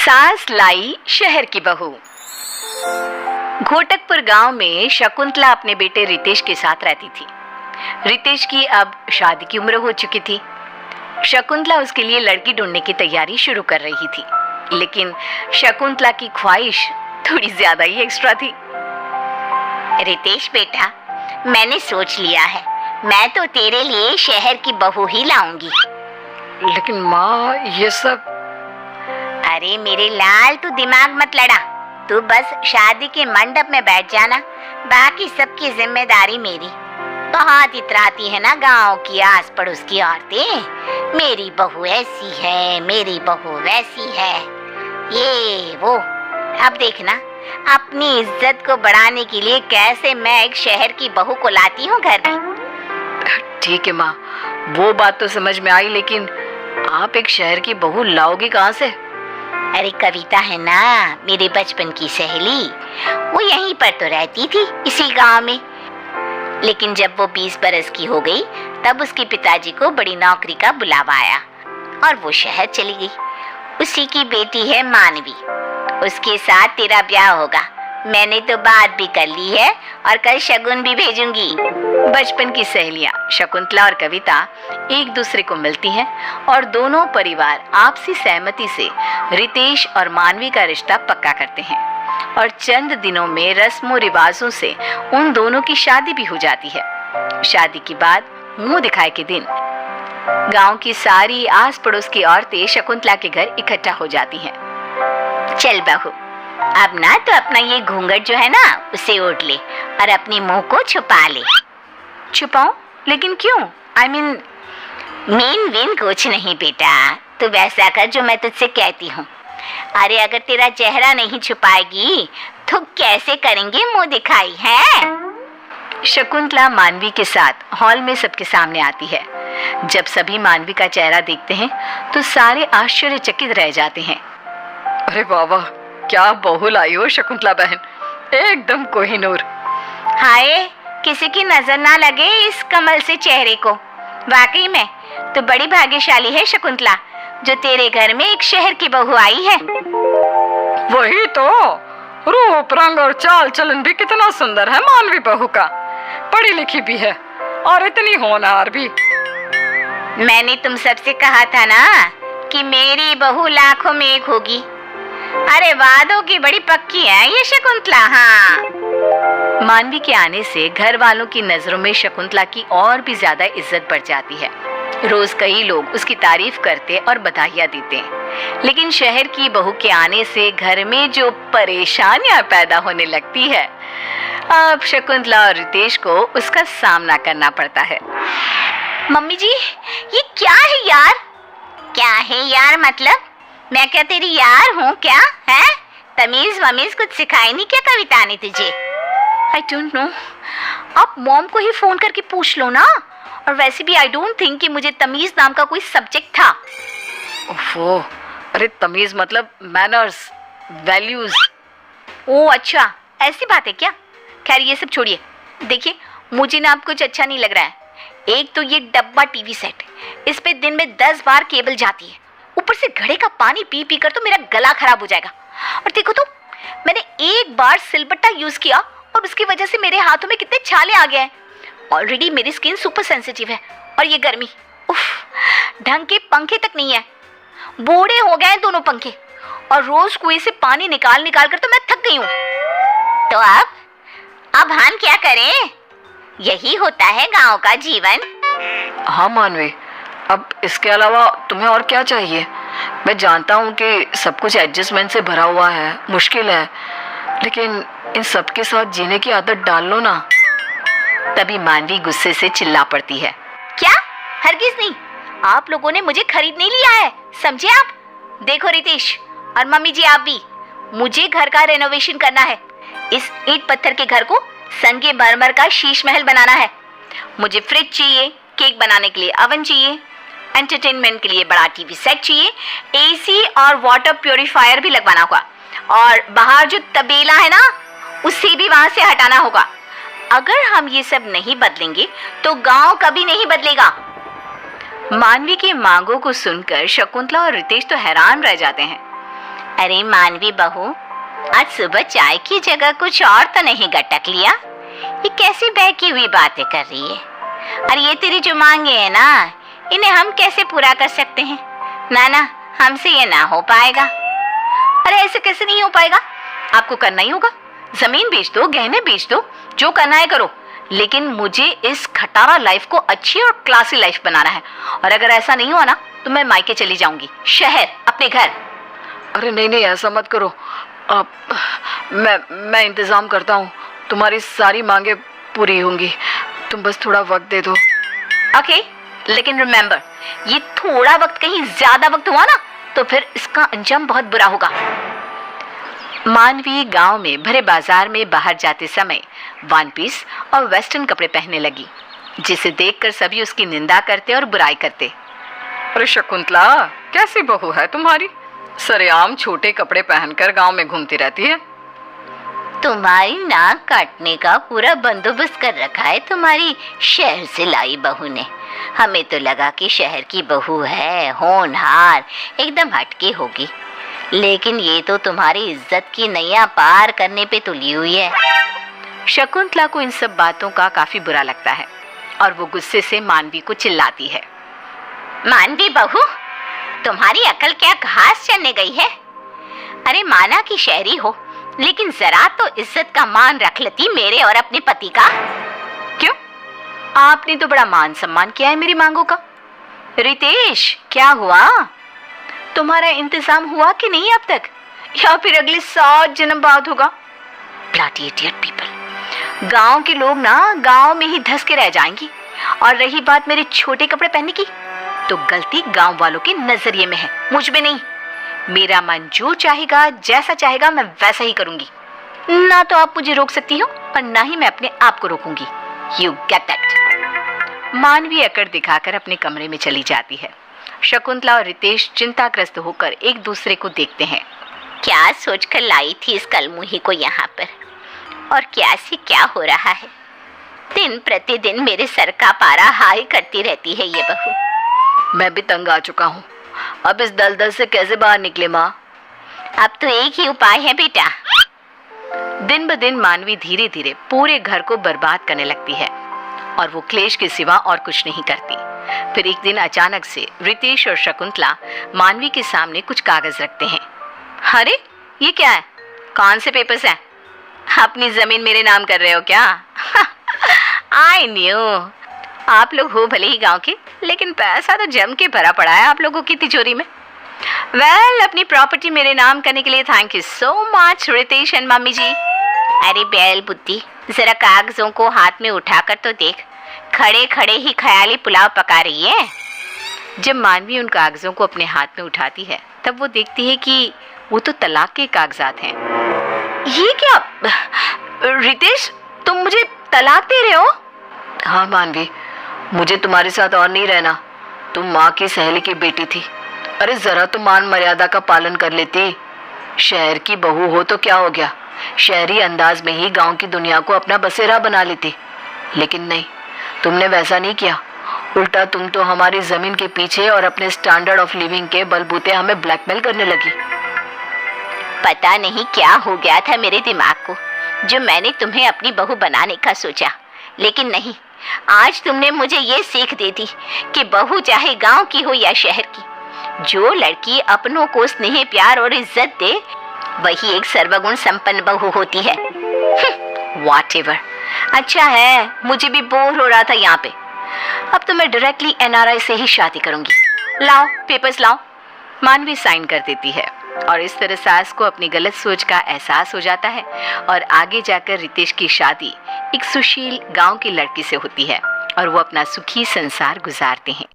सास लाई शहर की बहू। घोटकपुर गांव में शकुंतला अपने बेटे रितेश के साथ रहती थी। रितेश की अब शादी की उम्र हो चुकी थी। शकुंतला उसके लिए लड़की ढूंढने की तैयारी शुरू कर रही थी, लेकिन शकुंतला की ख्वाहिश थोड़ी ज्यादा ही एक्स्ट्रा थी। रितेश बेटा, मैंने सोच लिया है, मैं तो तेरे लिए शहर की बहू ही लाऊंगी। लेकिन माँ, ये सब। अरे मेरे लाल, तू दिमाग मत लड़ा, तू बस शादी के मंडप में बैठ जाना, बाकी सबकी जिम्मेदारी मेरी। बहुत इतराती है ना गांव की आस पड़ोस की औरतें, मेरी बहू ऐसी है, मेरी बहू वैसी है, ये वो। अब देखना अपनी इज्जत को बढ़ाने के लिए कैसे मैं एक शहर की बहू को लाती हूँ घर में। ठीक है माँ, वो बात तो समझ में आई, लेकिन आप एक शहर की बहू लाओगी कहाँ से? अरे कविता है ना, मेरे बचपन की सहेली, वो यहीं पर तो रहती थी, इसी गांव में। लेकिन जब वो 20 बरस की हो गई, तब उसके पिताजी को बड़ी नौकरी का बुलावा आया और वो शहर चली गई। उसी की बेटी है मानवी, उसके साथ तेरा ब्याह होगा। मैंने तो बात भी कर ली है और कल शगुन भी भेजूंगी। बचपन की सहेलियां शकुंतला और कविता एक दूसरे को मिलती हैं और दोनों परिवार आपसी सहमति से रितेश और मानवी का रिश्ता पक्का करते हैं और चंद दिनों में रस्मों रिवाजों से उन दोनों की शादी भी हो जाती है। शादी के बाद मुंह दिखाए के दिन गांव की सारी आस पड़ोस की औरतें शकुंतला के घर इकट्ठा हो जाती हैं। चल बहू, अब ना तो अपना ये घूंघट जो है ना, उसे ओढ़ ले और अपनी मुंह को छुपा ले। छुपाऊं? लेकिन क्यों? मीन विन कुछ नहीं बेटा, तू वैसा कर जो मैं तुझसे कहती हूँ। अरे अगर तेरा चेहरा नहीं छुपाएगी तो कैसे करेंगे मुंह दिखाई है? शकुंतला मानवी के साथ हॉल में सबके सामने आती है। जब सभी मानवी का चेहरा देखते हैं तो सारे आश्चर्यचकित रह जाते हैं। अरे बाबा, क्या बहू लाई हो शकुंतला बहन, एकदम कोहिनूर। हाय, किसी की नजर ना लगे इस कमल से चेहरे को। वाकई में तो बड़ी भाग्यशाली है शकुंतला, जो तेरे घर में एक शहर की बहू आई है। वही तो, रूप रंग और चाल चलन भी कितना सुंदर है मानवी बहू का। पढ़ी लिखी भी है और इतनी होनहार भी। मैंने तुम सबसे कहा था ना कि मेरी बहू लाखों में एक होगी। अरे वादों की बड़ी पक्की है ये शकुंतला। हाँ, मानवी के आने से घर वालों की नजरों में शकुंतला की और भी ज्यादा इज्जत बढ़ जाती है। रोज कई लोग उसकी तारीफ करते और बधाइयां देते हैं, लेकिन शहर की बहू के आने से घर में जो परेशानियां पैदा होने लगती है, अब शकुंतला और रितेश को उसका सामना करना पड़ता है। मम्मी जी, ये क्या है यार? क्या है यार मतलब? मैं क्या तेरी यार हूँ क्या? है तमीज वमीज कुछ सिखाई नहीं क्या कविता ने तुझे? आई डोंट नो, आप मॉम को ही फोन करके पूछ लो ना। और वैसे भी आई डोंट थिंक कि मुझे तमीज नाम का कोई सब्जेक्ट था। ओफो, अरे तमीज मतलब मैनर्स, वैल्यूज। ओ अच्छा, ऐसी बात है क्या? खैर ये सब छोड़िए। देखिए, मुझे ना अब कुछ अच्छा नहीं लग रहा है। एक तो ये डब्बा टीवी सेट, इस पे दिन में 10 बार केबल जाती है, ऊपर से घड़े का पानी पी पी कर तो मेरा गला खराब हो जाएगा। और देखो तो, मैंने एक बार सिलबट्टा यूज किया और उसकी वजह से मेरे हाथों में कितने छाले आ गए हैं। ऑलरेडी मेरी स्किन सुपर सेंसिटिव है और ये गर्मी, उफ, ढंग के पंखे तक नहीं है, बूढ़े हो गए हैं दोनों पंखे। और रोज कुएं से पानी निकाल निकाल कर तो मैं थक गई हूँ। तो अब हम क्या करें? यही होता है गांव का जीवन। हाँ मानवी, अब इसके अलावा तुम्हें और क्या चाहिए? मैं जानता हूँ कि सब कुछ एडजस्टमेंट से भरा हुआ है, मुश्किल है, लेकिन इन सब के साथ जीने की आदत डाल लो ना। तभी मानवी गुस्से से चिल्ला पड़ती है। क्या? हरगिज नहीं, आप लोगों ने मुझे खरीद नहीं लिया है, समझे आप? देखो रितेश और मम्मी जी, आप भी, मुझे घर का रेनोवेशन करना है। इस ईंट पत्थर के घर को संगे मरमर का शीश महल बनाना है। मुझे फ्रिज चाहिए, केक बनाने के लिए ओवन चाहिए, एंटरटेनमेंट के लिए बड़ा टीवी सेट चाहिए, एसी और वाटर प्योरीफायर भी लगवाना होगा, और बाहर जो तबेला है ना, उसे भी वहां से हटाना होगा। अगर हम ये सब नहीं बदलेंगे तो गांव कभी नहीं बदलेगा। मानवी की मांगों को सुनकर शकुंतला और रितेश तो हैरान रह जाते हैं। अरे मानवी बहू, आज सुबह चाय की जगह कुछ और तो नहीं गटक लिया? ये कैसी बहकी हुई बातें कर रही है? और ये तेरी जो मांगे है ना, इन्हें हम कैसे पूरा कर सकते हैं? ना, हमसे ये ना हो पाएगा। अरे ऐसे कैसे नहीं हो पाएगा? आपको करना ही होगा। जमीन बेच दो, गहने बेच दो, जो करना है करो, लेकिन मुझे इस खटारा लाइफ को अच्छी और क्लासी लाइफ बनाना है। और अगर ऐसा नहीं हुआ ना तो मैं मायके चली जाऊंगी, शहर, अपने घर। अरे नहीं, ऐसा मत करो। मैं इंतजाम करता हूँ, तुम्हारी सारी मांगे पूरी होंगी, तुम बस थोड़ा वक्त दे दो। ओके, लेकिन रिमेम्बर, ये थोड़ा वक्त कहीं ज्यादा वक्त हुआ ना तो फिर इसका अंजाम बहुत बुरा होगा। मानवी गांव में भरे बाजार में बाहर जाते समय वन पीस और वेस्टर्न कपड़े पहनने लगी, जिसे देखकर सभी उसकी निंदा करते और बुराई करते। अरे शकुंतला, कैसी बहू है तुम्हारी? सरेआम छोटे कपड़े पहनकर गांव में घूमती रहती है। तुम्हारी नाक काटने का पूरा बंदोबस्त कर रखा है तुम्हारी शहर से लाई बहू ने। हमें तो लगा कि शहर की बहू है, होनहार, एकदम हटके होगी, लेकिन ये तो तुम्हारी इज्जत की नैया पार करने पे तुली हुई है। शकुंतला को इन सब बातों का काफी बुरा लगता है और वो गुस्से से मानवी को चिल्लाती है। मानवी बहू, तुम्हारी अकल क्या घास चरने गई है? अरे माना कि शहरी हो, लेकिन जरा तो इज्जत का मान रख लेती मेरे और अपने पति का। क्यों? आपने तो बड़ा मान सम्मान किया है मेरी मांगों का। रितेश, क्या हुआ? तुम्हारा इंतजाम हुआ कि नहीं अब तक, या फिर अगले 7 जन्म बाद होगा? Bloody idiot people. गांव के लोग ना गांव में ही धस के रह जाएंगी। और रही बात मेरे छोटे कपड़े पहनने की, तो गलती गांव वालों के नजरिए में है, मुझ में नहीं। मेरा मन जो चाहेगा, जैसा चाहेगा, मैं वैसा ही करूंगी। ना तो आप मुझे रोक सकती हो और ना ही मैं अपने आप को रोकूंगी। You get that. मानवी अकड़ दिखाकर अपने कमरे में चली जाती है। शकुंतला और रितेश चिंताग्रस्त होकर एक दूसरे को देखते हैं। क्या सोचकर लाई थी इस कलमुही को यहाँ पर, और क्या से क्या हो रहा है? दिन प्रतिदिन मेरे सर का पारा हाई करती रहती है ये बहू। मैं भी तंग आ चुका हूँ, अब इस दलदल से कैसे बाहर निकले माँ? अब तो एक ही उपाय है बेटा। दिन ब दिन मानवी धीरे धीरे पूरे घर को बर्बाद करने लगती है और वो क्लेश के सिवा और कुछ नहीं करती। फिर एक दिन अचानक से रितेश और शकुंतला मानवी के सामने कुछ कागज रखते हैं। अरे ये क्या है? कौन से पेपर्स हैं? अपनी जमीन मेरे नाम कर रहे हो क्या? I knew. आप लोग हो भले ही गांव के, लेकिन पैसा तो जम के भरा पड़ा है आप लोगों की तिजोरी में। अपनी प्रॉपर्टी मेरे नाम करने के लिए thank you so much Ritesh and mummy ji. अरे बैल बुद्धि, जरा कागजों को हाथ में उठाकर तो देख, खड़े खड़े ही ख्याली पुलाव पका रही है। जब मानवी उन कागजों को अपने हाथ में उठाती है तब वो देखती है कि वो तो तलाक के कागजात हैं। ये क्या? रितेश, तुम मुझे तलाक दे रहे हो? हाँ मानवी, मुझे तुम्हारे साथ और नहीं रहना। तुम माँ की सहेली की बेटी थी। अरे जरा तो मान मर्यादा का पालन कर लेती। शहर की बहू हो तो क्या हो गया, शहरी अंदाज में ही गांव की दुनिया को अपना बसेरा बना लेती। लेकिन नहीं, तुमने वैसा नहीं किया। उल्टा तुम तो हमारी जमीन के पीछे और अपने स्टैंडर्ड ऑफ लिविंग के बलबूते हमें ब्लैकमेल करने लगी। पता नहीं क्या हो गया था मेरे दिमाग को, जो मैंने तुम्हें अपनी बहू बनाने का सोचा। लेकिन नहीं, आज तुमने मुझे ये सीख दे दी कि बहू चाहे गांव की हो या शहर की, जो लड़की अपनों को स्नेह, प्यार और इज्जत दे, वही एक सर्वगुण संपन्न बहू होती है। Whatever। अच्छा है, मुझे भी बोर हो रहा था यहाँ पे। अब तो मैं डायरेक्टली NRI से ही शादी करूंगी। लाओ पेपर्स लाओ। मानवी साइन कर देती है और इस तरह सास को अपनी गलत सोच का एहसास हो जाता है और आगे जाकर रितेश की शादी एक सुशील गांव की लड़की से होती है और वो अपना सुखी संसार गुजारते हैं।